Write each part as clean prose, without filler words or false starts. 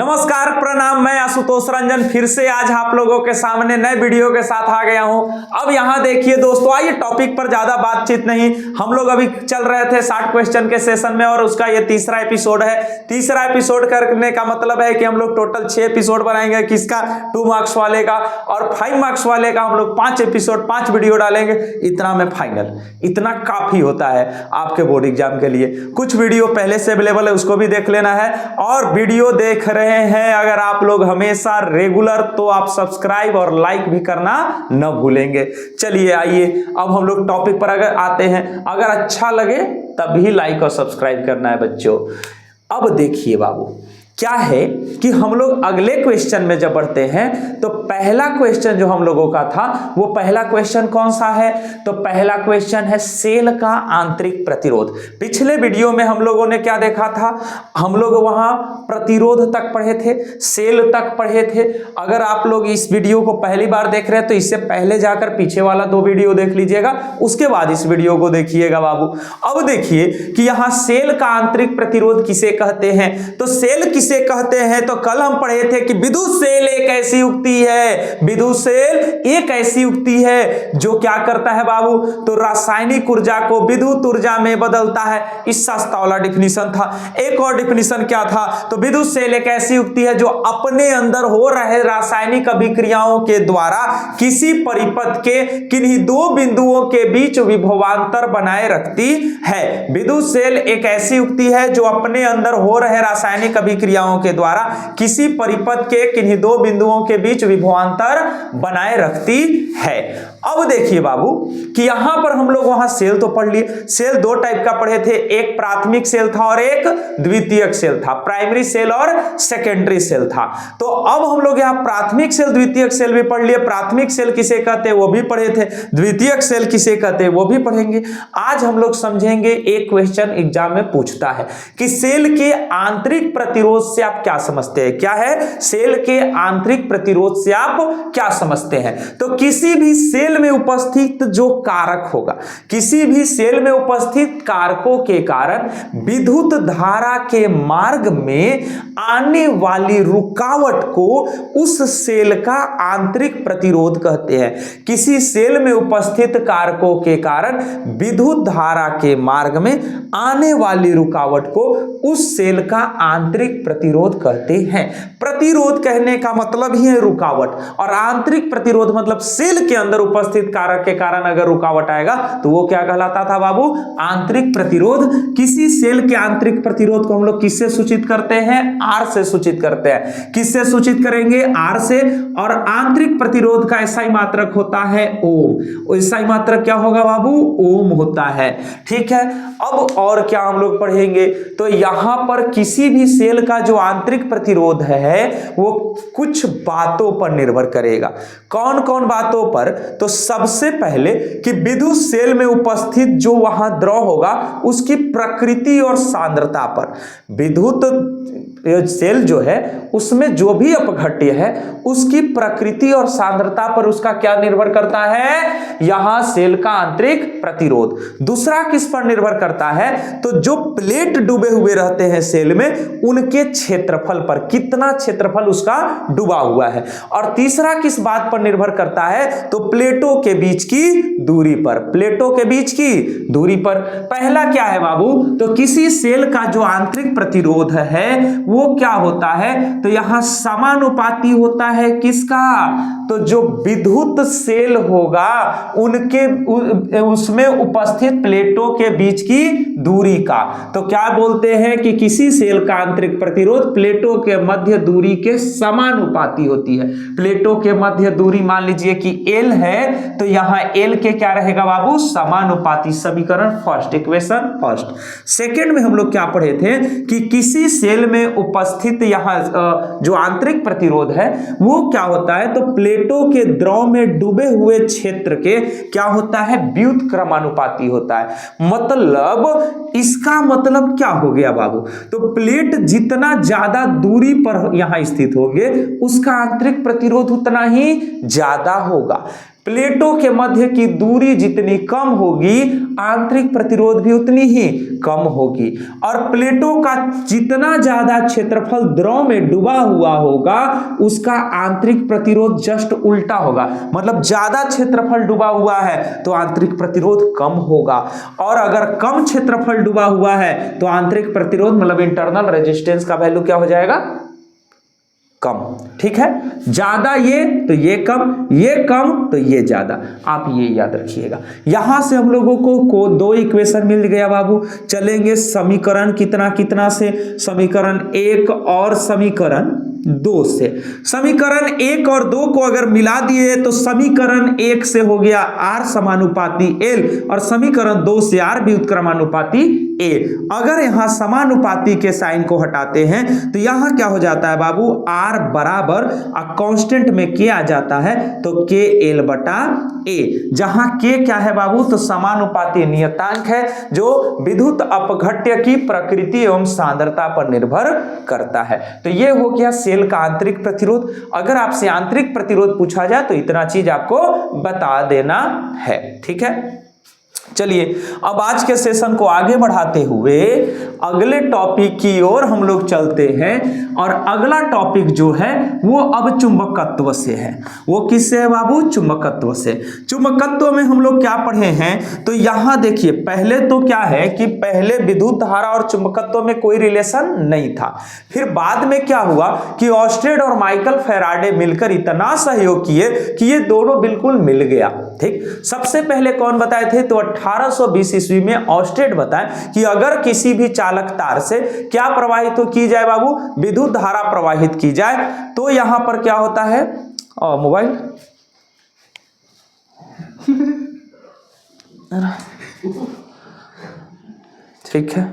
नमस्कार प्रणाम, मैं आशुतोष रंजन फिर से आज आप लोगों के सामने नए वीडियो के साथ आ गया हूं। अब यहां देखिए दोस्तों, आइए टॉपिक पर ज्यादा बातचीत नहीं, हम लोग अभी चल रहे थे 60 क्वेश्चन के सेशन में और उसका ये तीसरा एपिसोड है। तीसरा एपिसोड करने का मतलब है कि हम लोग टोटल 6 एपिसोड बनाएंगे, किसका 2 मार्क्स वाले का, और 5 मार्क्स वाले का हम लोग 5 एपिसोड 5 वीडियो डालेंगे। इतना में फाइनल, इतना काफी होता है आपके बोर्ड एग्जाम के लिए। कुछ वीडियो पहले से अवेलेबल है, उसको भी देख लेना है। और वीडियो देख रहे हैं अगर आप लोग हमेशा रेगुलर, तो आप सब्सक्राइब और लाइक भी करना न भूलेंगे। चलिए आइए अब हम लोग टॉपिक पर अगर आते हैं। अगर अच्छा लगे तभी लाइक और सब्सक्राइब करना है बच्चों। अब देखिए बाबू, क्या है कि हम लोग अगले क्वेश्चन में जब बढ़ते हैं तो पहला क्वेश्चन जो हम लोगों का था, वो पहला क्वेश्चन कौन सा है? तो पहला क्वेश्चन है सेल का आंतरिक प्रतिरोध। पिछले वीडियो में हम लोगों ने क्या देखा था? हम लोग वहां प्रतिरोध तक पढ़े थे, सेल तक पढ़े थे। अगर आप लोग इस वीडियो को पहली बार देख रहे हैं तो इससे पहले जाकर पीछे वाला 2 वीडियो देख लीजिएगा, उसके बाद इस वीडियो को देखिएगा बाबू। अब देखिए कि यहां सेल का आंतरिक प्रतिरोध किसे कहते हैं। तो सेल किसे कहते हैं? तो कल हम पढ़े थे कि विद्युत सेल एक ऐसी युक्ति है, विद्युत सेल एक ऐसी युक्ति है जो क्या करता है बाबू? तो रासायनिक ऊर्जा को विद्युत ऊर्जा में बदलता है। इस सस्ता वाला डिफिनीशन था। एक और डिफिनीशन क्या था? तो विद्युत सेल एक ऐसी युक्ति है जो अपने अंदर हो रहे रासायनिक अभिक्रियाओं के द्वारा किसी परिपथ के किन्हीं 2 बिंदुओं के बीच विभवांतर बनाए रखती है। विद्युत सेल एक ऐसी युक्ति है जो अपने अंदर हो रहे रासायनिक अभिक्रियाओं के द्वारा किसी परिपथ के किन्हीं 2 बिंदुओं के बीच विभवांतर बनाए रखती है। अब देखिए बाबू कि यहां पर हम लोग वहां सेल तो पढ़ लिए। सेल 2 टाइप का पढ़े थे, एक प्राथमिक सेल था और एक द्वितीयक सेल था। प्राइमरी सेल और सेकेंडरी सेल था। तो अब हम लोग यहां प्राथमिक सेल द्वितीयक सेल भी पढ़ लिए। प्राथमिक सेल किसे कहते हैं वो भी पढ़े थे, द्वितीयक सेल किसे कहते हैं वो भी पढ़ेंगे। आज हम लोग समझेंगे, एक क्वेश्चन एग्जाम में पूछता है कि सेल के आंतरिक प्रतिरोध से आप क्या समझते हैं। क्या है? सेल के आंतरिक प्रतिरोध से आप क्या समझते हैं? तो किसी भी सेल में उपस्थित जो कारक होगा, किसी भी सेल में उपस्थित कारकों के कारण विद्युत धारा के मार्ग में आने वाली रुकावट को उस सेल का आंतरिक प्रतिरोध कहते हैं। किसी सेल में उपस्थित कारकों के कारण विद्युत धारा के मार्ग में आने वाली रुकावट को उस सेल का आंतरिक प्रतिरोध कहते हैं। प्रतिरोध कहने का मतलब ही है रुकावट, और आंतरिक प्रतिरोध मतलब सेल के अंदर उपस्थित कारक के कारण अगर रुकावट आएगा तो वो क्या कहलाता था बाबू? आंतरिक प्रतिरोध। किसी सेल के आंतरिक प्रतिरोध को हम लोग किससे सूचित करते हैं? आर से सूचित करते हैं। किससे सूचित करेंगे? आर से। और आंतरिक प्रतिरोध का एसआई मात्रक होता है ओम। एसआई मात्रक क्या होगा बाबू? ओम होता है। ठीक है। अब और क्या हम लोग पढ़ेंगे? तो यहां पर किसी भी सेल का जो आंतरिक प्रतिरोध है वो कुछ बातों पर निर्भर करेगा। कौन कौन बातों पर? तो सबसे पहले कि विद्युत सेल में उपस्थित जो वहां द्रव होगा उसकी प्रकृति और सांद्रता पर। विद्युत सेल जो है उसमें जो भी अपघट्य है उसकी प्रकृति और सांद्रता पर उसका क्या निर्भर करता है? यहां सेल का आंतरिक प्रतिरोध। दूसरा किस पर निर्भर करता है? तो जो प्लेट डूबे हुए रहते हैं सेल में उनके क्षेत्रफल पर, कितना क्षेत्रफल उसका डूबा हुआ है। और तीसरा किस बात पर निर्भर करता है? तो प्लेटों के बीच की दूरी पर, प्लेटों के बीच की दूरी पर। पहला क्या है बाबू? तो किसी सेल का जो आंतरिक प्रतिरोध है वो क्या होता है? तो यहां समानुपाती होता है किसका? तो जो विद्युत सेल होगा उनके उसमें उपस्थित प्लेटों के बीच की दूरी का। तो क्या बोलते हैं कि किसी सेल का आंतरिक प्रतिरोध प्लेटों के मध्य दूरी के समानुपाती होती है। प्लेटों के मध्य दूरी मान लीजिए कि L है, तो यहां L के क्या रहेगा बाबू? समानुपाती। समीकरण फर्स्ट, इक्वेशन फर्स्ट। सेकंड में हम लोग क्या पढ़े थे कि किसी सेल में उपस्थित यहां जो आंतरिक प्रतिरोध है वो क्या होता है? तो प्लेटों के द्रव में डूबे हुए क्षेत्र के क्या होता है? व्युत्क्रमानुपाती होता है। मतलब इसका मतलब क्या हो गया बाबू? तो प्लेट जितना ज्यादा दूरी पर यहां स्थित होंगे उसका आंतरिक प्रतिरोध उतना ही ज्यादा होगा। प्लेटों के मध्य की दूरी जितनी कम होगी आंतरिक प्रतिरोध भी उतनी ही कम होगी। और प्लेटों का जितना ज्यादा क्षेत्रफल द्रव में डूबा हुआ होगा उसका आंतरिक प्रतिरोध जस्ट उल्टा होगा, मतलब ज्यादा क्षेत्रफल डूबा हुआ है तो आंतरिक प्रतिरोध कम होगा, और अगर कम क्षेत्रफल डूबा हुआ है तो आंतरिक प्रतिरोध मतलब इंटरनल रेजिस्टेंस का वैल्यू क्या हो जाएगा, कम। ठीक है, ज्यादा ये तो ये कम तो ये ज्यादा, आप ये याद रखिएगा। यहां से हम लोगों को दो इक्वेशन मिल गया बाबू। चलेंगे समीकरण कितना से, समीकरण 1 और समीकरण 2 से। समीकरण 1 और 2 को अगर मिला दिए तो समीकरण 1 से हो गया R समानुपाती L और समीकरण 2 से R व्युत्क्रमानुपाती A। अगर यहां समानुपाती के साइन को हटाते हैं तो यहां क्या हो जाता है बाबू, R बराबर कांस्टेंट में K आ जाता है तो KL बटा A, जहां K क्या है बाबू, तो समानुपाती नियतांक है जो विद्युत अपघट्य की प्रकृति एवं सांद्रता पर निर्भर करता है। तो ये हो गया सेल का आंतरिक प्रतिरोध। अगर आपसे आंतरिक प्रतिरोध पूछा जाए तो इतना चीज आपको बता देना है। ठीक है, चलिए अब आज के सेशन को आगे बढ़ाते हुए अगले टॉपिक की ओर हम लोग चलते हैं। और अगला टॉपिक जो है वो अब चुंबकत्व से है। वो किससे है बाबू, चुंबकत्व से। चुंबकत्व में हम लोग क्या पढ़े हैं, तो यहां देखिए पहले तो क्या है कि पहले विद्युत धारा और चुंबकत्व में कोई रिलेशन नहीं था। फिर बाद में क्या हुआ कि ऑस्टेड और माइकल फैराडे मिलकर इतना सहयोग किए कि ये दोनों बिल्कुल मिल गया। ठीक, सबसे पहले कौन बताए थे, तो 1820 ईस्वी में ऑस्टेड बताए कि अगर किसी भी चालक तार से क्या प्रवाहित तो की जाए बाबू, विद्युत धारा प्रवाहित की जाए, तो यहां पर क्या होता है, मोबाइल ठीक है।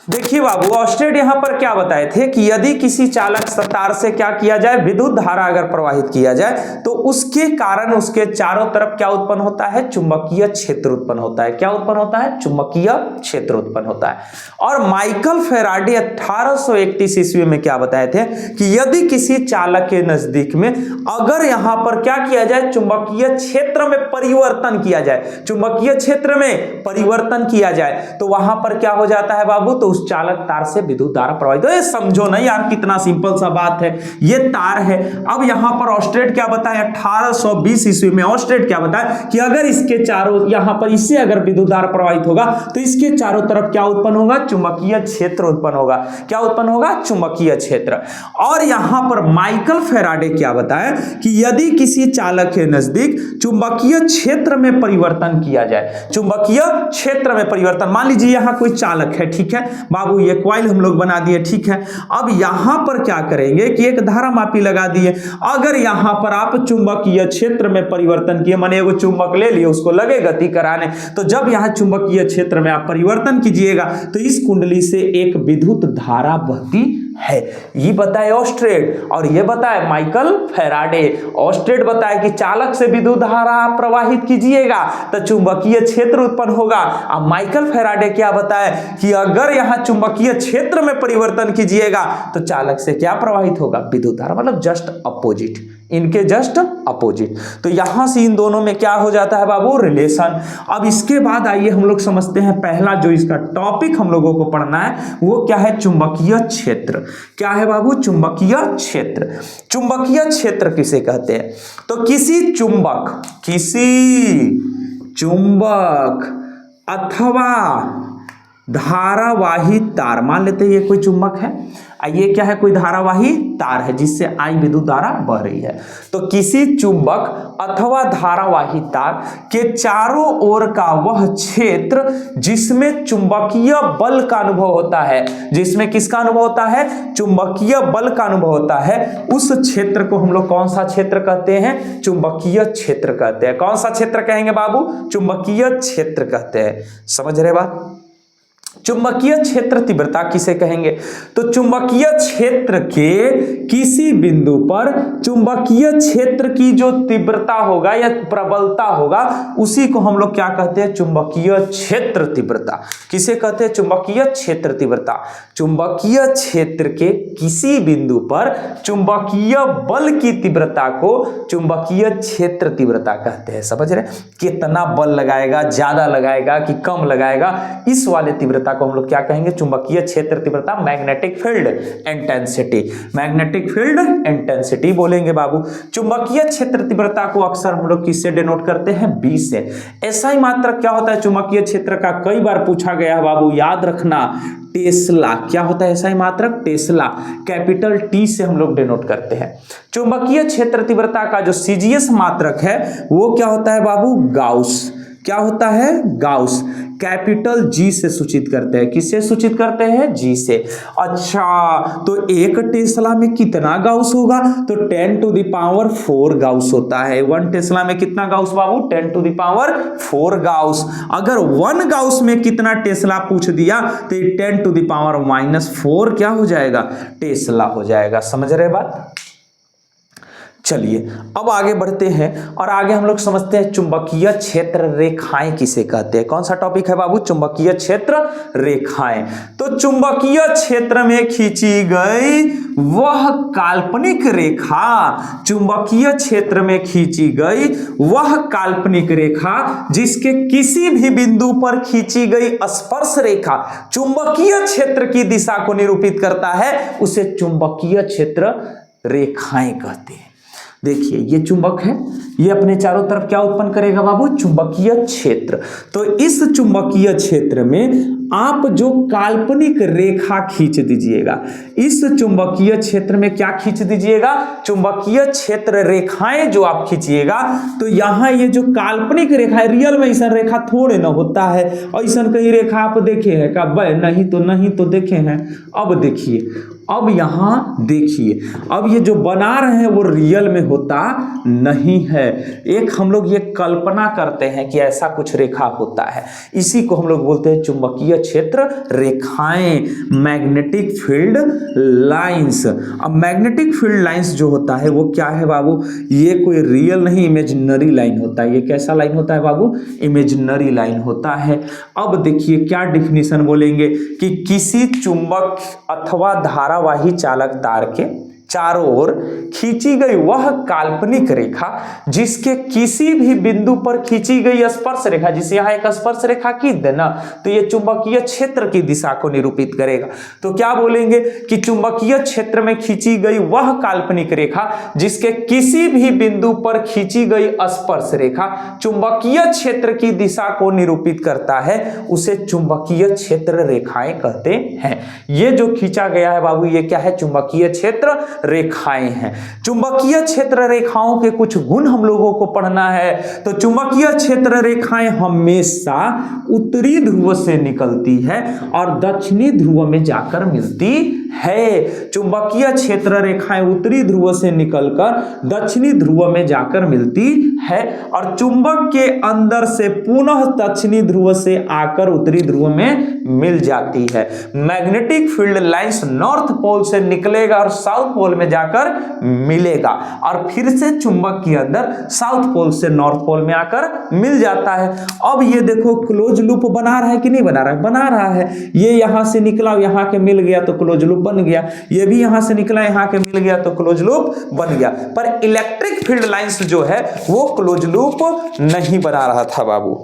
देखिए बाबू, ऑस्टेड यहां पर क्या बताए थे कि यदि किसी चालक तार से क्या किया जाए, विद्युत धारा अगर प्रवाहित किया जाए तो उसके कारण उसके चारों तरफ क्या उत्पन्न होता है, चुंबकीय क्षेत्र उत्पन्न होता है। क्या उत्पन्न होता है, चुंबकीय क्षेत्र उत्पन्न होता है। और माइकल फैराडे 1831 ईस्वी में क्या बताए थे कि यदि किसी चालक के नजदीक में अगर यहां पर क्या किया जाए, चुंबकीय क्षेत्र में परिवर्तन किया जाए, चुंबकीय क्षेत्र में परिवर्तन किया जाए, तो वहां पर क्या हो जाता है बाबू, तो उस चालक तार से विद्युत धारा प्रवाहित हो। ये समझो ना यार, कितना सिंपल सा बात है। ये तार है। अब यहां पर ऑस्टेड क्या बताया, 1820 ईस्वी में ऑस्टेड क्या बताया कि अगर इसके चारों, यहां पर इससे अगर विद्युत धारा प्रवाहित होगा तो इसके चारों तरफ क्या उत्पन्न होगा, चुंबकीय क्षेत्र उत्पन्न होगा। क्या उत्पन्न होगा, चुंबकीय क्षेत्र। और यहां पर माइकल फैराडे क्या बताया कि यदि किसी चालक के नजदीक चुंबकीय क्षेत्र में परिवर्तन किया जाए, चुंबकीय क्षेत्र में परिवर्तन, मान लीजिए यहां कोई चालक है, ठीक है बाबू, ये कॉइल हम लोग बना दिए, ठीक है। अब यहां पर क्या करेंगे कि एक धारा मापी लगा दिए। अगर यहां पर आप चुंबकीय क्षेत्र में परिवर्तन किए, माने वो चुंबक ले लिए, उसको लगे गति कराने, तो जब यहां चुंबकीय क्षेत्र में आप परिवर्तन कीजिएगा तो इस कुंडली से एक विद्युत धारा बहती है। ये बताए ऑस्टेड और ये बताए माइकल फैराडे। ऑस्टेड बताए कि चालक से विद्युत धारा प्रवाहित कीजिएगा तो चुंबकीय क्षेत्र उत्पन्न होगा। अब माइकल फैराडे क्या बताए कि अगर यहां चुंबकीय क्षेत्र में परिवर्तन कीजिएगा तो चालक से क्या प्रवाहित होगा, विद्युत धारा, मतलब जस्ट अपोजिट, इनके जस्ट अपोजिट। तो यहां से इन दोनों में क्या हो जाता है बाबू, रिलेशन। अब इसके बाद आइए हम लोग समझते हैं पहला जो इसका टॉपिक हम लोगों को पढ़ना है वो क्या है, चुंबकीय क्षेत्र। क्या है बाबू, चुंबकीय क्षेत्र। चुंबकीय क्षेत्र किसे कहते हैं, तो किसी चुंबक अथवा धारावाही तार, मान लेते हैं ये कोई चुंबक है, ये क्या है, कोई धारावाही तार है जिससे आई विद्युत धारा बह रही है। तो किसी चुंबक अथवा धारावाही तार के चारों ओर का वह क्षेत्र जिसमें चुंबकीय बल का अनुभव होता है, जिसमें किसका अनुभव होता है, चुंबकीय बल का अनुभव होता है, उस क्षेत्र को हम लोग कौन सा क्षेत्र कहते हैं, चुंबकीय क्षेत्र कहते हैं। कौन सा क्षेत्र कहेंगे बाबू, चुंबकीय क्षेत्र कहते हैं। समझ रहे बात। चुंबकीय क्षेत्र तीव्रता किसे कहेंगे? तो चुंबकीय क्षेत्र के किसी बिंदु पर चुंबकीय क्षेत्र की जो तीव्रता होगा या प्रबलता होगा उसी को हम लोग क्या कहते हैं? चुंबकीय क्षेत्र तीव्रता। किसे कहते हैं? चुंबकीय क्षेत्र तीव्रता। चुंबकीय क्षेत्र के किसी बिंदु पर चुंबकीय बल की तीव्रता को चुंबकीय क्षेत्र तीव्रता कहते हैं। समझ रहे? कितना बल लगाएगा, ज्यादा लगाएगा कि कम लगाएगा, इस वाले तीव्रता को हम लोग क्या कहेंगे? चुंबकीय क्षेत्र तीव्रता, magnetic field intensity. Magnetic field intensity बोलेंगे बाबू। चुंबकीय क्षेत्र तीव्रता को अक्सर हम लोग किससे डिनोट करते हैं? बी से। ऐसा ही मात्रक क्या होता है चुंबकीय क्षेत्र का? कई बार पूछा गया है बाबू, याद रखना, टेस्ला। क्या होता है ऐसा ही मात्रक? टेस्ला। कैपिटल टी से हम लोग डिनोट करते हैं। चुंबकीय क्षेत्र तीव्रता का जो सीजीएस मात्रक है वो क्या होता है बाबू? गाउस। क्या होता है? गाउस। कैपिटल जी से सूचित करते हैं। किससे सूचित करते हैं? जी से। अच्छा, तो एक टेस्ला में कितना गाउस होगा? तो 10⁴ गाउस होता है। 1 टेस्ला में कितना गाउस बाबू? 10⁴ गाउस। अगर 1 गाउस में कितना टेस्ला पूछ दिया तो 10⁻⁻⁴ क्या हो जाएगा? टेस्ला हो जाएगा। समझ रहे बात? चलिए अब आगे बढ़ते हैं और आगे हम लोग समझते हैं चुंबकीय क्षेत्र रेखाएं किसे कहते हैं। कौन सा टॉपिक है बाबू? चुंबकीय क्षेत्र रेखाएं। तो चुंबकीय क्षेत्र में खींची गई वह काल्पनिक रेखा, चुंबकीय क्षेत्र में खींची गई वह काल्पनिक रेखा जिसके किसी भी बिंदु पर खींची गई स्पर्श रेखा चुंबकीय क्षेत्र की दिशा को निरूपित करता है, उसे चुंबकीय क्षेत्र रेखाएं कहते हैं। देखिए ये चुंबक है, ये अपने चारों तरफ क्या उत्पन्न करेगा बाबू? चुंबकीय क्षेत्र। तो इस चुंबकीय क्षेत्र में आप जो काल्पनिक रेखा खींच दीजिएगा, इस चुंबकीय क्षेत्र में क्या खींच दीजिएगा? चुंबकीय क्षेत्र रेखाएं जो आप खींचिएगा, तो यहां ये जो काल्पनिक रेखा है, रियल में ऐसा रेखा थोड़े ना होता है। ऐसा कहीं रेखा आप देखे हैं क्या? नहीं तो देखे हैं। अब देखिए, अब यहां देखिए, अब ये जो बना रहे हैं वो रियल में होता नहीं है। एक हम लोग ये कल्पना करते हैं कि ऐसा कुछ रेखा होता है, इसी को हम लोग बोलते हैं चुंबकीय क्षेत्र रेखाएं, मैग्नेटिक फील्ड लाइंस। अब मैग्नेटिक फील्ड लाइंस जो होता है वो क्या है बाबू? ये कोई रियल नहीं, इमेजिनरी लाइन होता है। ये कैसा लाइन होता है बाबू? इमेजिनरी लाइन होता है। अब देखिए क्या डिफिनीशन बोलेंगे कि किसी चुंबक अथवा धारावाही चालक तार के चारों ओर खींची गई वह काल्पनिक रेखा जिसके किसी भी बिंदु पर खींची गई स्पर्श रेखा, जिसे यहां एक स्पर्श रेखा खींच देना तो ये चुंबकीय क्षेत्र की दिशा को निरूपित करेगा। तो क्या बोलेंगे कि चुंबकीय क्षेत्र में खींची गई वह काल्पनिक रेखा जिसके किसी भी बिंदु पर खींची गई स्पर्श रेखा चुंबकीय क्षेत्र की दिशा को निरूपित करता है, उसे चुंबकीय क्षेत्र रेखाएं कहते हैं। ये जो खींचा गया है बाबू, ये क्या है? चुंबकीय क्षेत्र रेखाएं हैं। चुंबकीय क्षेत्र रेखाओं के कुछ गुण हम लोगों को पढ़ना है। तो चुंबकीय क्षेत्र रेखाएं हमेशा उत्तरी ध्रुव से निकलती है और दक्षिणी ध्रुव में जाकर मिलती है। चुंबकीय क्षेत्र रेखाएं उत्तरी ध्रुव से निकलकर दक्षिणी ध्रुव में जाकर मिलती है और चुंबक के अंदर से पुनः दक्षिणी ध्रुव से आकर उत्तरी ध्रुव में मिल जाती है। Magnetic field lines north pole से निकलेगा और साउथ पोल में जाकर मिलेगा और फिर से चुंबक के अंदर साउथ पोल से नॉर्थ पोल में आकर मिल जाता है। अब ये देखो क्लोज लूप बना रहा है कि नहीं बना रहा है? बना रहा है। ये यहां से निकला, यहां के मिल गया तो क्लोज लूप बन गया। ये भी यहां से निकला, यहां के मिल गया तो क्लोज लूप बन गया। पर इलेक्ट्रिक फील्ड लाइंस जो है वो क्लोज लूप नहीं बना रहा था बाबू।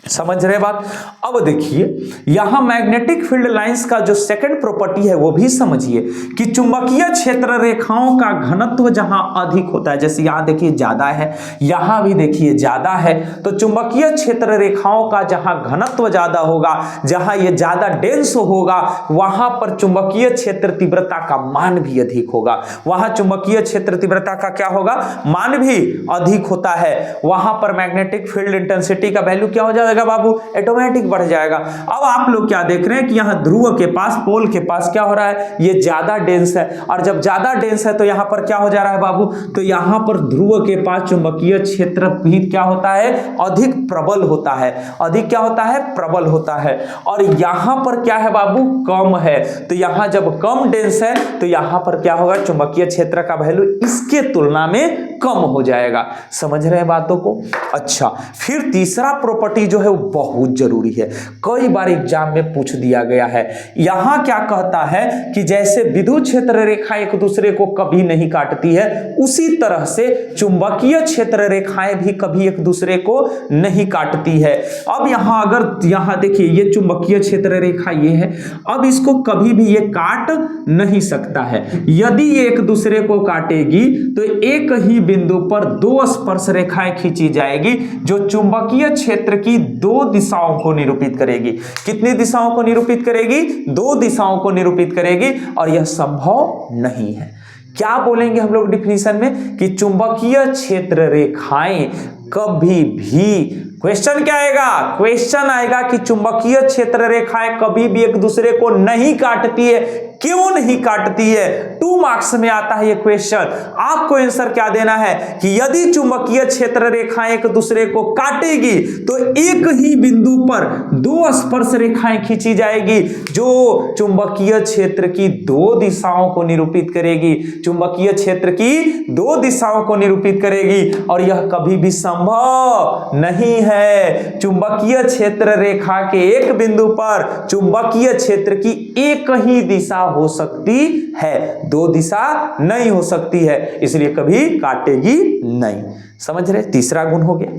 समझ रहे बात? अब देखिए यहां मैग्नेटिक फील्ड लाइंस का जो सेकंड प्रॉपर्टी है वो भी समझिए कि चुंबकीय क्षेत्र रेखाओं का घनत्व जहां अधिक होता है, जैसे यहां देखिए ज्यादा है, यहां भी देखिए ज्यादा है, तो चुंबकीय क्षेत्र रेखाओं का जहां घनत्व ज्यादा होगा, जहां ये ज्यादा डेंस होगा, वहां पर चुंबकीय क्षेत्र तीव्रता का मान भी अधिक होगा। वहां चुंबकीय क्षेत्र तीव्रता का क्या होगा? मान भी अधिक होता है। वहां पर मैग्नेटिक फील्ड इंटेंसिटी का वैल्यू क्या हो जाएगा? जाएगा बाबू, ऑटोमेटिक बढ़ जाएगा। अब आप लोग क्या देख रहे हैं कि यहाँ ध्रुव के पास, पोल के पास क्या हो रहा है, ये ज्यादा डेंस है, और जब ज्यादा डेंस है तो यहाँ पर क्या हो जा रहा है बाबू, तो यहाँ पर ध्रुव के पास चुंबकीय क्षेत्र भी क्या होता है, अधिक प्रबल होता है, अधिक क्या होता है, प्रबल होता है। और यहाँ पर क्या है बाबू, कम है, तो यहाँ जब कम डेंस है तो यहाँ पर क्या होगा, चुंबकीय क्षेत्र का वैल्यू इसके तुलना में कम हो जाएगा। समझ रहे हैं बातों को? अच्छा, फिर तीसरा प्रॉपर्टी जो है वो बहुत जरूरी है, कई बार एग्जाम में पूछ दिया गया है। यहां क्या कहता है कि जैसे विद्युत क्षेत्र रेखा एक दूसरे को कभी नहीं काटती है, उसी तरह से चुंबकीय क्षेत्र रेखाएं भी कभी एक दूसरे को नहीं काटती है। अब यहां अगर यहां देखिए ये चुंबकीय क्षेत्र रेखा ये है, अब इसको कभी भी ये काट नहीं सकता है। यदि ये एक दूसरे को काटेगी तो एक ही बिंदु पर दो स्पर्श रेखाएं खींची जाएगी जो चुंबकीय क्षेत्र की दो दिशाओं को निरूपित करेगी। कितनी दिशाओं को निरूपित करेगी? दो दिशाओं को निरूपित करेगी, और यह संभव नहीं है। क्या बोलेंगे हम लोग डिफिनीशन में कि चुंबकीय क्षेत्र रेखाएं कभी भी, क्वेश्चन क्या आएगा, क्वेश्चन आएगा कि चुंबकीय क्षेत्र रेखाएं कभी भी एक दूसरे को नहीं काटती है। क्यों नहीं काटती है? 2 मार्क्स में आता है ये क्वेश्चन। आपको आंसर क्या देना है कि यदि चुंबकीय क्षेत्र रेखाएं एक दूसरे को काटेगी तो एक ही बिंदु पर दो स्पर्श रेखाएं खींची जाएगी जो चुंबकीय क्षेत्र की दो दिशाओं को निरूपित करेगी, चुंबकीय क्षेत्र की दो दिशाओं को निरूपित करेगी, और यह कभी भी संभव नहीं है। चुंबकीय क्षेत्र रेखा के एक बिंदु पर चुंबकीय क्षेत्र की एक ही दिशा हो सकती है, दो दिशा नहीं हो सकती है, इसलिए कभी काटेगी नहीं। समझ रहे? तीसरा गुण हो गया।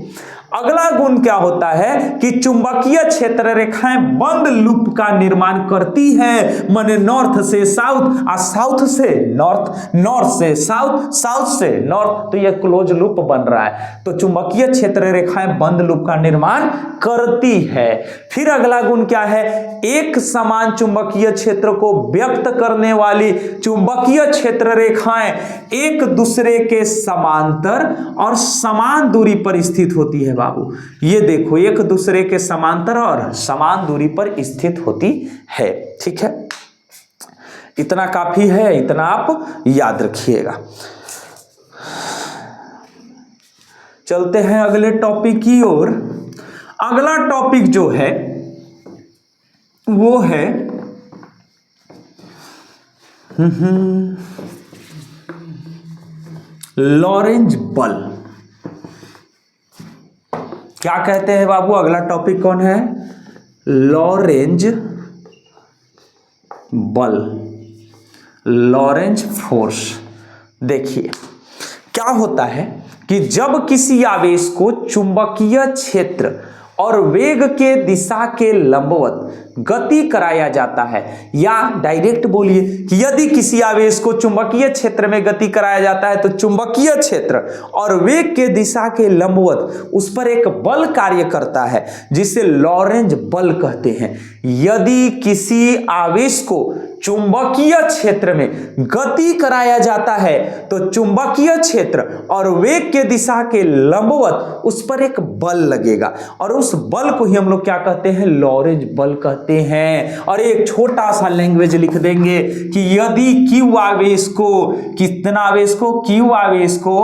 अगला गुण क्या होता है कि चुंबकीय क्षेत्र रेखाएं बंद लूप का निर्माण करती है, माने नॉर्थ से साउथ, साउथ से नॉर्थ, नॉर्थ से साउथ, साउथ से नॉर्थ, तो यह क्लोज लूप बन रहा है। तो चुंबकीय क्षेत्र रेखाएं बंद लूप का निर्माण करती है। फिर अगला गुण क्या है, एक समान चुंबकीय क्षेत्र को व्यक्त करने वाली चुंबकीय क्षेत्र रेखाएं एक दूसरे के समांतर और समान दूरी पर स्थित होती है। बाबू ये देखो, एक दूसरे के समांतर और समान दूरी पर स्थित होती है। ठीक है, इतना काफी है, इतना आप याद रखिएगा। चलते हैं अगले टॉपिक की ओर। अगला टॉपिक जो है वो है लॉरेंज बल। क्या कहते हैं बाबू? अगला टॉपिक कौन है? लॉरेंज बल, लॉरेंज फोर्स। देखिए क्या होता है कि जब किसी आवेश को चुंबकीय क्षेत्र और वेग के दिशा के लंबवत गति कराया जाता है, या डायरेक्ट बोलिए कि यदि किसी आवेश को चुंबकीय क्षेत्र में गति कराया जाता है तो चुंबकीय क्षेत्र और वेग के दिशा के लंबवत उस पर एक बल कार्य करता है जिसे लॉरेंज बल कहते हैं। यदि किसी आवेश को चुंबकीय क्षेत्र में गति कराया जाता है तो चुंबकीय क्षेत्र और वेग के दिशा के लंबवत उस पर एक बल लगेगा, और उस बल को ही हम लोग क्या कहते हैं? लॉरेंज बल कहते हैं। और एक छोटा सा लैंग्वेज लिख देंगे कि यदि क्यू आवेश को, कितना आवेश को? क्यू आवेश को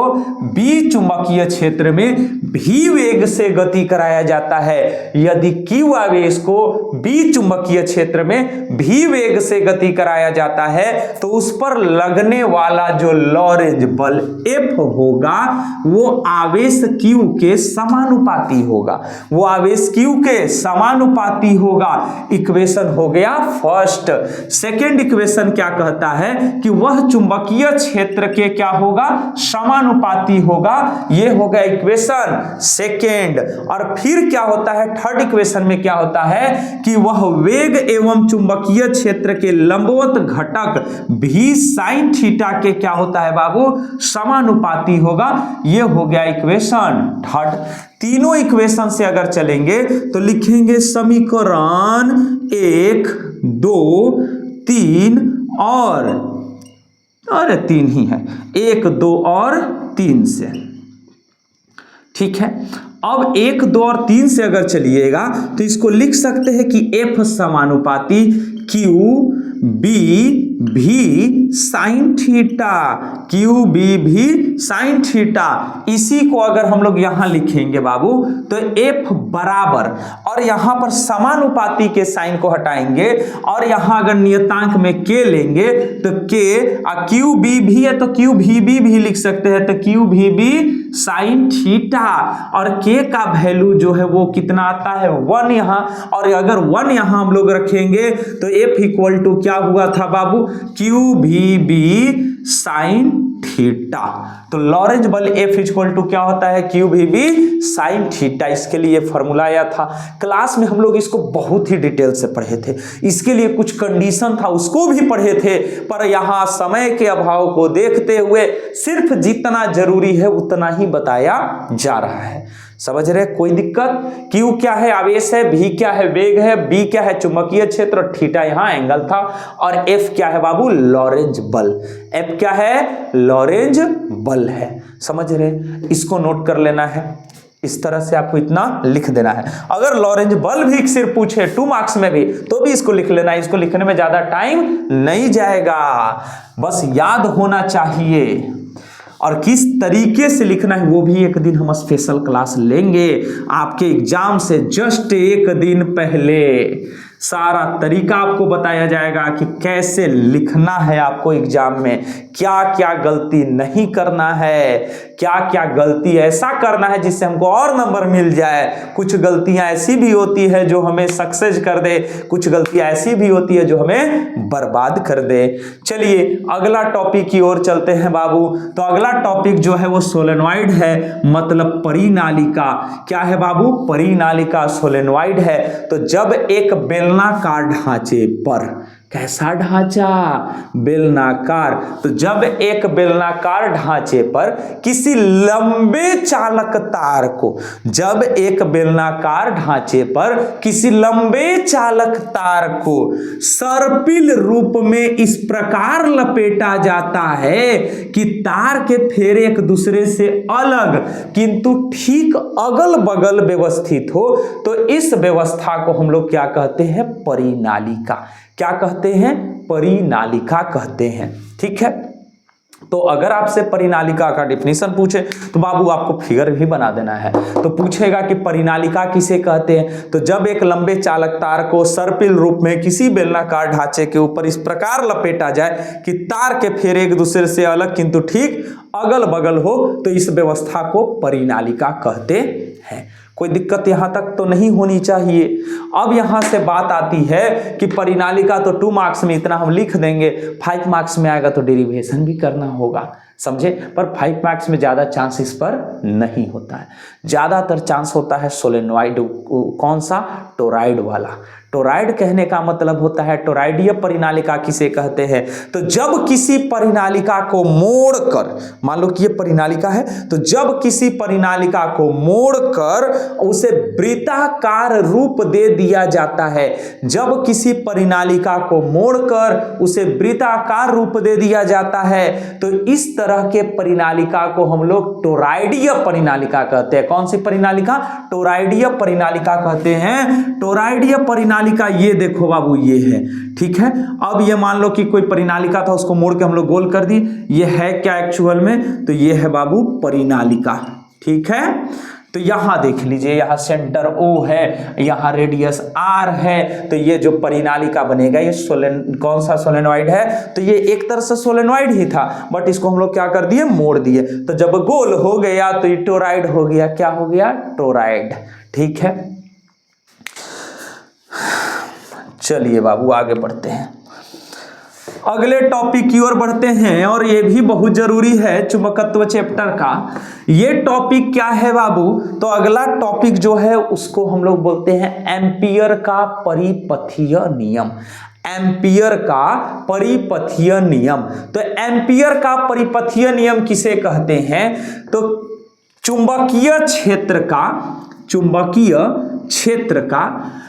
बी चुंबकीय क्षेत्र में भी वेग से गति कराया जाता है, यदि क्यू आवेश को बी चुंबकीय क्षेत्र में भी वेग से गति कराया जाता है तो उस पर लगने वाला जो लॉरेंज बल F होगा वो आवेश Q के समानुपाती होगा, वो आवेश Q के समानुपाती होगा। इक्वेशन हो गया फर्स्ट। सेकंड इक्वेशन क्या कहता है कि वह चुंबकीय क्षेत्र के क्या होगा? समानुपाती होगा। ये हो गया इक्वेशन सेकंड। और फिर क्या होता है? थर्ड इक्वेशन में क्या होता है कि वह वेग एवं चुंबकीय क्षेत्र के लंबवत घटक भी साइन थीटा के क्या होता है बाबू? समानुपाती होगा। ये हो गया इक्वेशन थर्ड। तीनों इक्वेशन से अगर चलेंगे तो लिखेंगे समीकरण 1, 2, 3 और 3 ही है, 1, 2 और 3 से। ठीक है। अब 1, 2 और 3 से अगर चलिएगा तो इसको लिख सकते हैं कि F समानुपाती क्यू बी भी साइन थीटा, क्यू बी भी साइन थीटा। इसी को अगर हम लोग यहां लिखेंगे बाबू तो F बराबर, और यहां पर समानुपाती के साइन को हटाएंगे और यहां अगर नियतांक में K लेंगे तो K, क्यू बी भी है तो क्यू भी भी लिख सकते हैं, तो क्यू भी साइन थीटा, और K का वैल्यू जो है वो कितना आता है 1 यहां, और अगर 1 यहां हम लोग रखेंगे तो F इक्वल टू क्या हुआ था बाबू, क्यू भी साइन थीटा। तो लॉरेंज बल F इक्वल टू क्या होता है, क्यू भी साइन थीटा। इसके लिए फॉर्मूला आया था क्लास में, हम लोग इसको बहुत ही डिटेल से पढ़े थे, इसके लिए कुछ कंडीशन था उसको भी पढ़े थे, पर यहां समय के अभाव को देखते हुए सिर्फ जितना जरूरी है उतना ही बताया जा रहा है। समझ रहे, कोई दिक्कत? Q क्या है, आवेश है, V क्या है, वेग है, B क्या है, चुंबकीय क्षेत्र, और थीटा यहां एंगल था, और F क्या है बाबू, लॉरेंज बल। F क्या है, लॉरेंज बल है। समझ रहे, इसको नोट कर लेना है, इस तरह से आपको इतना लिख देना है। अगर लॉरेंज बल भी सिर्फ पूछे 2 मार्क्स में भी तो भी इसको लिख लेना है, इसको लिखने में ज्यादा टाइम नहीं जाएगा, बस याद होना चाहिए। और किस तरीके से लिखना है वो भी एक दिन हम स्पेशल क्लास लेंगे, आपके एग्जाम से जस्ट 1 दिन पहले सारा तरीका आपको बताया जाएगा कि कैसे लिखना है आपको एग्जाम में, क्या क्या गलती नहीं करना है, क्या क्या गलती ऐसा करना है जिससे हमको और नंबर मिल जाए। कुछ गलतियां ऐसी भी होती है जो हमें सक्सेस कर दे, कुछ गलतियां ऐसी भी होती है जो हमें बर्बाद कर दे। चलिए अगला टॉपिक की ओर चलते हैं बाबू। तो अगला टॉपिक जो है वो सोलेनॉइड है, मतलब परिनालिका। क्या है बाबू, परिनालिका सोलेनॉइड है। तो जब एक बेलनाकार ढांचे पर, कैसा ढांचा, बेलनाकार, तो जब एक बेलनाकार ढांचे पर किसी लंबे चालक तार को, जब एक बेलनाकार ढांचे पर किसी लंबे चालक तार को सर्पिल रूप में इस प्रकार लपेटा जाता है कि तार के फेरे एक दूसरे से अलग किंतु ठीक अगल बगल व्यवस्थित हो, तो इस व्यवस्था को हम लोग क्या कहते हैं, परिनालिका। क्या कहते हैं, परिनालिका कहते हैं। ठीक है, तो अगर आपसे परिनालिका का डेफिनेशन पूछे तो बाबू आपको फिगर भी बना देना है। तो पूछेगा कि परिनालिका किसे कहते हैं, तो जब एक लंबे चालक तार को सर्पिल रूप में किसी बेलनाकार ढांचे के ऊपर इस प्रकार लपेटा जाए कि तार के फेरे एक दूसरे से अलग किंतु ठीक अगल बगल हो, तो इस व्यवस्था को परिनालिका कहते हैं। कोई दिक्कत यहां तक तो नहीं होनी चाहिए। अब यहां से बात आती है कि परिनालिका तो 2 मार्क्स में इतना हम लिख देंगे, 5 मार्क्स में आएगा तो डेरिवेशन भी करना होगा, समझे। पर 5 मार्क्स में ज्यादा चांस इस पर नहीं होता है, ज्यादातर चांस होता है सोलेनॉइड, कौन सा, टोरॉइड वाला। टोरॉइड कहने का मतलब होता है, टोरॉइडीय परिनालिका किसे कहते हैं, तो जब किसी परिनालिका को मोड़कर, मान लो कि ये परिनालिका है, तो जब किसी परिनालिका को मोड़कर उसे वृत्ताकार रूप दे दिया जाता है, जब किसी परिनालिका को मोड़कर उसे वृत्ताकार रूप दे दिया जाता है, तो इस तरह के परिनालिका को हम लोग टोरॉइडीय परिनालिका कहते हैं। कौन सी परिनालिका, टोरॉइडीय परिनालिका कहते हैं। टोरॉइडीय परिनालिका ये देखो बाबू, ये है, ठीक है। अब ये मान लो कि कोई परिनालिका था, उसको मोड़ के हम लोग गोल कर दी, ये है क्या एक्चुअल में, तो ये है बाबू परिनालिका, ठीक है। तो यहां देख लीजिए, यहां सेंटर O है, यहां रेडियस R है, तो ये जो परिनालिका बनेगा ये कौन सा सोलेनॉइड है, तो ये एक तरह से सोलेनॉइड ही था, बट इसको हम लोग क्या कर दिए, मोड़ दिए। तो जब गोल हो गया तो ये टोरॉइड हो गया, क्या हो गया, टोरॉइड, ठीक है। चलिए बाबू आगे बढ़ते हैं, अगले टॉपिक की ओर बढ़ते हैं, और ये भी बहुत जरूरी है चुंबकत्व चैप्टर का। ये टॉपिक क्या है बाबू, तो अगला टॉपिक जो है उसको हम लोग बोलते हैं एम्पियर का परिपथीय नियम। एम्पियर का परिपथीय नियम, तो एम्पियर का परिपथीय नियम किसे कहते हैं, तो चुंबकीय क्षेत्र का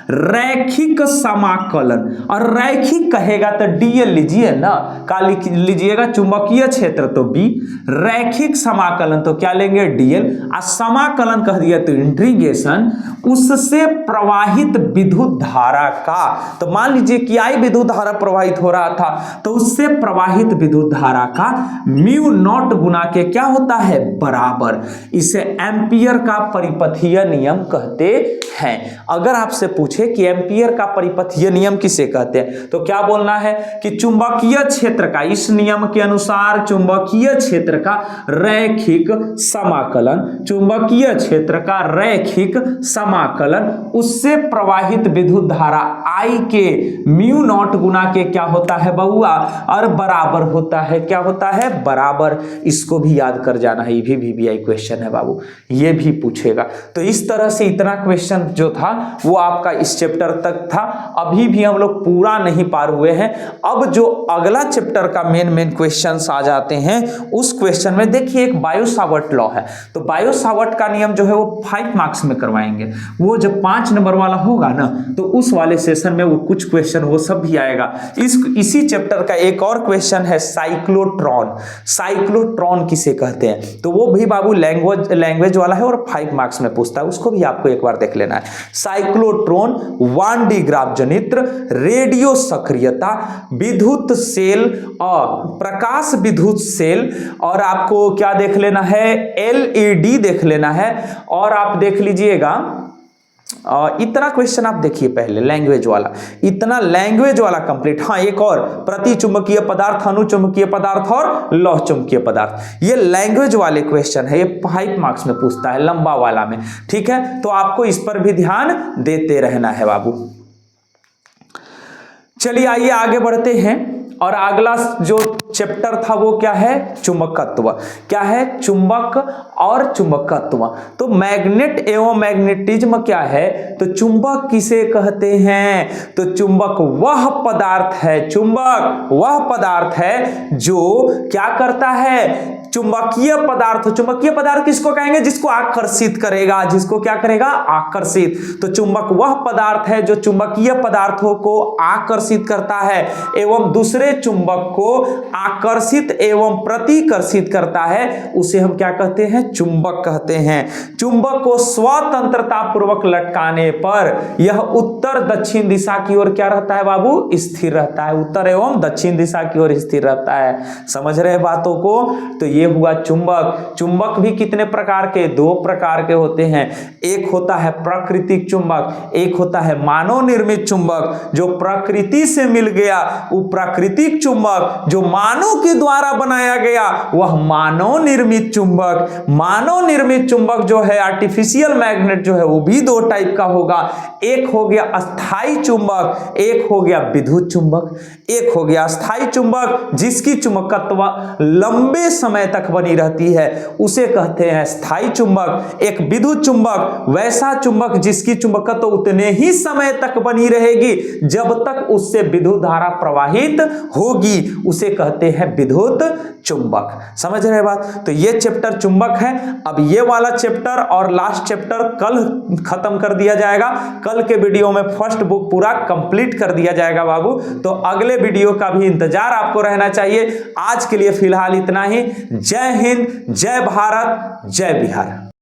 रैखिक समाकलन, और रैखिक कहेगा तो डीएल लीजिए ना, का लीजिएगा चुंबकीय क्षेत्र तो बी, रैखिक समाकलन तो क्या लेंगे डीएल, और समाकलन कह दिया तो इंटीग्रेशन उससे प्रवाहित विद्युत धारा का। तो मान लीजिए कि आई विद्युत धारा प्रवाहित हो रहा था, तो उससे प्रवाहित विद्युत धारा का म्यू नॉट गुना के क्या होता है बराबर, इसे एम्पियर का परिपथीय नियम कहते हैं। अगर आपसे पूछे कि एम्पियर का परिपथीय नियम किसे कहते हैं, तो क्या बोलना है कि चुंबकीय क्षेत्र का, इस नियम के अनुसार चुंबकीय क्षेत्र का रैखिक समाकलन, चुंबकीय क्षेत्र का रैखिक समाकलन उससे प्रवाहित विद्युत धारा I के म्यू नॉट गुना के क्या होता है बउआ, और बराबर होता है, क्या होता है बराबर। इसको भी याद कर जाना है, ये भी VBI क्वेश्चन है बाबू, ये भी पूछेगा। तो इस तरह से इतना क्वेश्चन जो था वो आपका इस चैप्टर तक था। अभी भी हम लोग पूरा नहीं पार हुए हैं। अब जो अगला चैप्टर का मेन क्वेश्चंस आ जाते हैं, उस क्वेश्चन में देखिए एक बायो-सावर्ट लॉ है। तो बायो-सावर्ट का नियम जो है वो 5 मार्क्स में करवाएंगे। वो जब 5 नंबर वाला होगा ना, तो उस वाले सेशन में वो कुछ क्वेश्चन वो सब भी आएगा। इसी चैप्टर का एक और क्वेश्चन है साइक्लोट्रॉन। साइक्लोट्रॉन किसे कहते हैं, तो वो भी बाबू लैंग्वेज वाला है और 5 मार्क्स में पूछता है, उसको भी आपको एक बार देख लेना है। साइक्लोट्रॉन 1D ग्राफ जनित्र रेडियो सक्रियता विद्युत सेल और प्रकाश विद्युत सेल, और आपको क्या देख लेना है LED देख लेना है। और आप देख लीजिएगा इतना क्वेश्चन आप देखिए पहले लैंग्वेज वाला, इतना लैंग्वेज वाला कंप्लीट। हाँ एक और प्रति चुंबकीय पदार्थ, अनुचुंबकीय पदार्थ और लौह चुंबकीय पदार्थ, ये लैंग्वेज वाले क्वेश्चन है, ये 5 मार्क्स में पूछता है लंबा वाला में। ठीक है, तो आपको इस पर भी ध्यान देते रहना है बाबू। चलिए आइए आगे बढ़ते हैं। और अगला जो चैप्टर था वो क्या है चुंबकत्व। क्या है चुंबक और चुंबकत्व। तो मैग्नेट एवं मैग्नेटिज्म क्या है, तो चुंबक किसे कहते हैं, तो चुंबक वह पदार्थ है, चुंबक वह पदार्थ है जो क्या करता है, चुंबकीय पदार्थ। चुंबकीय पदार्थ किसको कहेंगे, जिसको आकर्षित करेगा, जिसको क्या करेगा आकर्षित। तो चुंबक वह पदार्थ है जो चुंबकीय पदार्थों को आकर्षित करता है एवं दूसरे चुंबक को आकर्षित एवं प्रतिकर्षित करता है, उसे हम क्या कहते हैं चुंबक कहते हैं। चुंबक को स्वतंत्रता पूर्वक लटकाने पर यह उत्तर दक्षिण दिशा की ओर क्या रहता है बाबू, स्थिर रहता है, उत्तर एवं दक्षिण दिशा की ओर स्थिर रहता है। समझ रहे बातों को। तो ये हुआ चुंबक। चुंबक भी कितने प्रकार के, 2 प्रकार के होते हैं। एक होता है प्राकृतिक चुंबक, एक होता है मानव निर्मित चुंबक। जो प्रकृति से मिल गया वो प्राकृतिक चुंबक, जो मानव के द्वारा बनाया गया वह मानव निर्मित चुंबक। मानव निर्मित चुंबक जो है आर्टिफिशियल मैग्नेट जो है वो भी 2 टाइप का होगा। एक हो गया अस्थाई चुंबक, एक हो गया विद्युत चुंबक। एक हो गया अस्थाई चुंबक जिसकी चुंबकत्व लंबे समय तक बनी रहती है, उसे कहते हैं स्थायी चुंबक। एक विद्युत चुंबक वैसा चुंबक जिसकी चुंबकत्व उतने ही समय तक बनी रहेगी जब तक उससे विद्युत धारा प्रवाहित होगी, उसे कहते हैं विद्युत चुंबक। समझ रहे बात। तो ये चैप्टर चुंबक है। अब ये वाला चैप्टर और लास्ट चैप्टर कल खत्म कर दिया जाएगा। कल के वीडियो में फर्स्ट बुक पूरा कंप्लीट कर दिया जाएगा बाबू। तो अगले वीडियो का भी इंतजार आपको रहना चाहिए। आज के लिए फिलहाल इतना ही। जय हिंद, जय भारत, जय बिहार।